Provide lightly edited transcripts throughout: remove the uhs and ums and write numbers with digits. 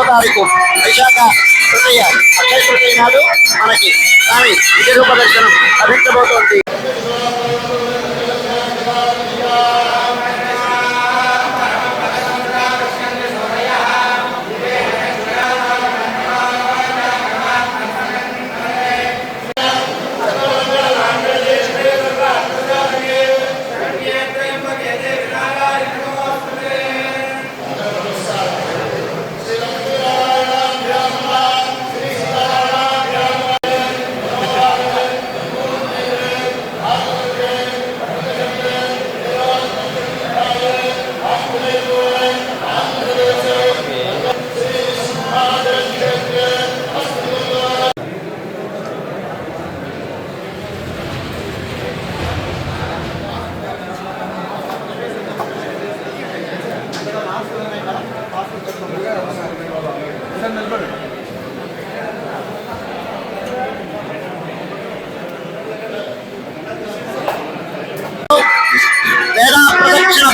తారీఖు వైశాఖ తృతీయ అక్షయ తృతీయ నాడు మనకి స్వామి విజయ రూప దర్శనం లభించబోతోంది.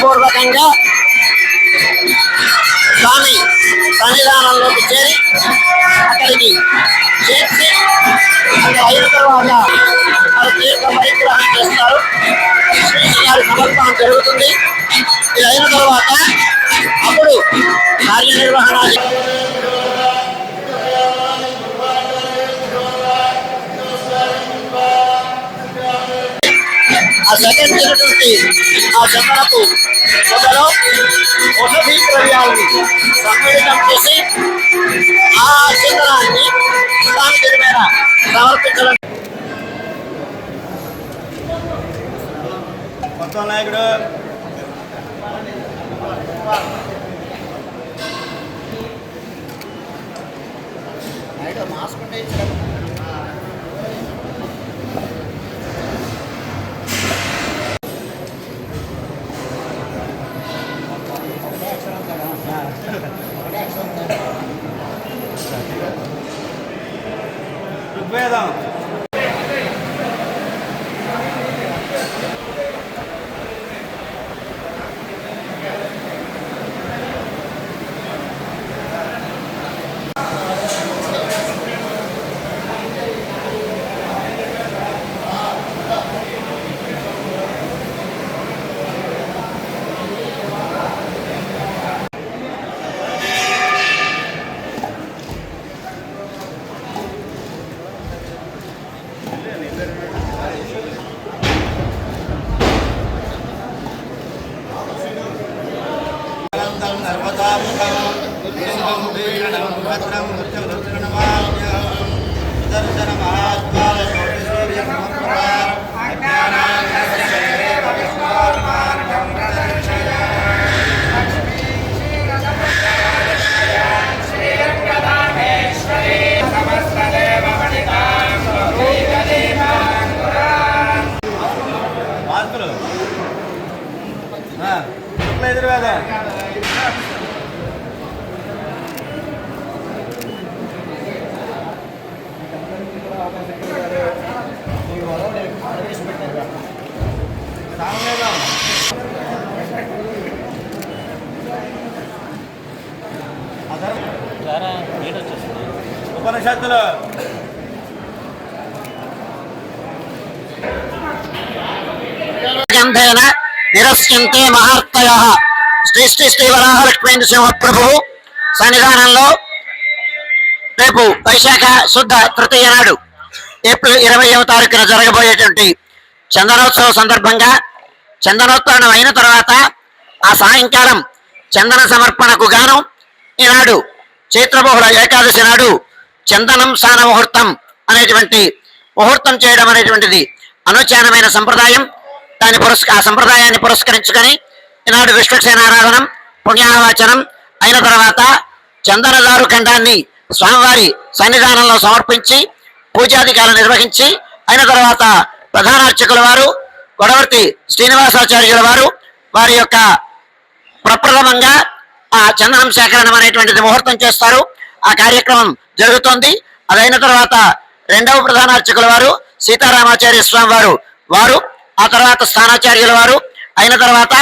పూర్వకంగా స్వామి సన్నిధానంలోకి చేరి అక్కడికి చేర్చి అయిన తర్వాత తీర్థ పరిగ్రహం చేస్తారు. శ్రీగారి సమర్పణం జరుగుతుంది. ఇది అయిన తర్వాత అప్పుడు కార్యనిర్వహణ ఆ సెకండ్ ఆ చందనపు పొదలో ఔషధీ ద్రవ్యాలని సమ్మేళనం చేసి ఆ చందనాన్ని స్వామి పేరు మీద సమర్పించడం. నాయకుడు మాస్క్ ఉంటే ఋగ్వేదం గంధేన నిరస్యంతే మహార్తయః. శ్రీ శ్రీ శ్రీ వరాహలక్ష్మీ సింహ ప్రభు సన్నిధానంలో రేపు వైశాఖ శుద్ధ తృతీయ నాడు ఏప్రిల్ 20వ తారీఖున జరగబోయేటువంటి చందనోత్సవం సందర్భంగా చందనోత్సవం అయిన తర్వాత ఆ సాయంకాలం చందన సమర్పణకు గాను ఈనాడు చైత్రబహుళ ఏకాదశి నాడు చందనం స్నాన ముహూర్తం అనేటువంటి ముహూర్తం చేయడం అనేటువంటిది అనుచానమైన సంప్రదాయం. ఆ సంప్రదాయాన్ని పురస్కరించుకొని ఈనాడు విశ్వక్సేనారాధనం పుణ్యావాచనం అయిన తర్వాత చందనదారు ఖండాన్ని స్వామివారి సన్నిధానంలో సమర్పించి పూజాధికారులు నిర్వహించి అయిన తర్వాత ప్రధానార్చకుల వారు గొడవర్తి శ్రీనివాసాచార్యుల వారు వారి యొక్క ప్రప్రథమంగా ఆ చందనం సేకరణం అనేటువంటిది ముహూర్తం చేస్తారు. ఆ కార్యక్రమం జరుగుతోంది. అదైన తర్వాత రెండవ ప్రధానార్చకుల వారు సీతారామాచార్య స్వామి వారు ఆ తర్వాత స్థానాచార్యుల వారు అయిన తర్వాత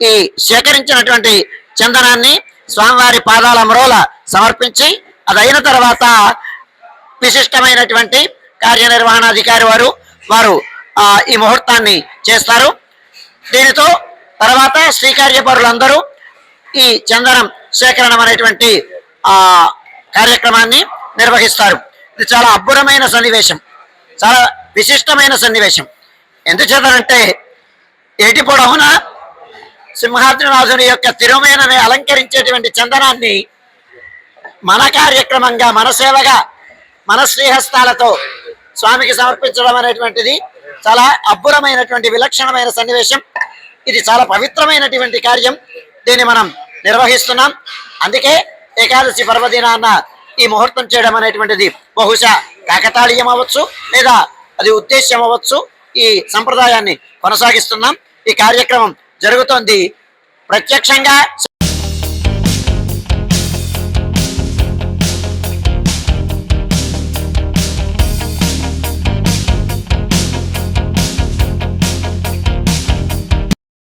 ఈ సేకరించినటువంటి చందనాన్ని స్వామివారి పాదాల మ్రోల సమర్పించి అదైన తర్వాత విశిష్టమైనటువంటి కార్యనిర్వహణాధికారి వారు ఈ ముహూర్తాన్ని చేస్తారు. దీనితో తర్వాత శ్రీకార్యపరులందరూ ఈ చందనం సేకరణం అనేటువంటి కార్యక్రమాన్ని నిర్వహిస్తారు. ఇది చాలా అద్భుతమైన సన్నివేశం, చాలా విశిష్టమైన సన్నివేశం. ఎందుచేతనంటే ఏటి పొడవున సింహాద్రినాథుని యొక్క తిరుమేనని అలంకరించేటువంటి చందనాన్ని మన కార్యక్రమంగా మన సేవగా మన శ్రీహస్తాలతో స్వామికి సమర్పించడం అనేటువంటిది చాలా అద్భుతమైనటువంటి విలక్షణమైన సన్నివేశం. ఇది చాలా పవిత్రమైనటువంటి కార్యం. దీన్ని మనం నిర్వహిస్తున్నాం. అందుకే ఏకాదశి పర్వదినాన్న ఈ ముహూర్తం చేయడం అనేటువంటిది బహుశా కాకతాళీయం అవ్వచ్చు, లేదా అది ఉద్దేశ్యం అవ్వచ్చు. ఈ సంప్రదాయాన్ని కొనసాగిస్తున్నాం. ఈ కార్యక్రమం జరుగుతోంది. ప్రత్యక్షంగా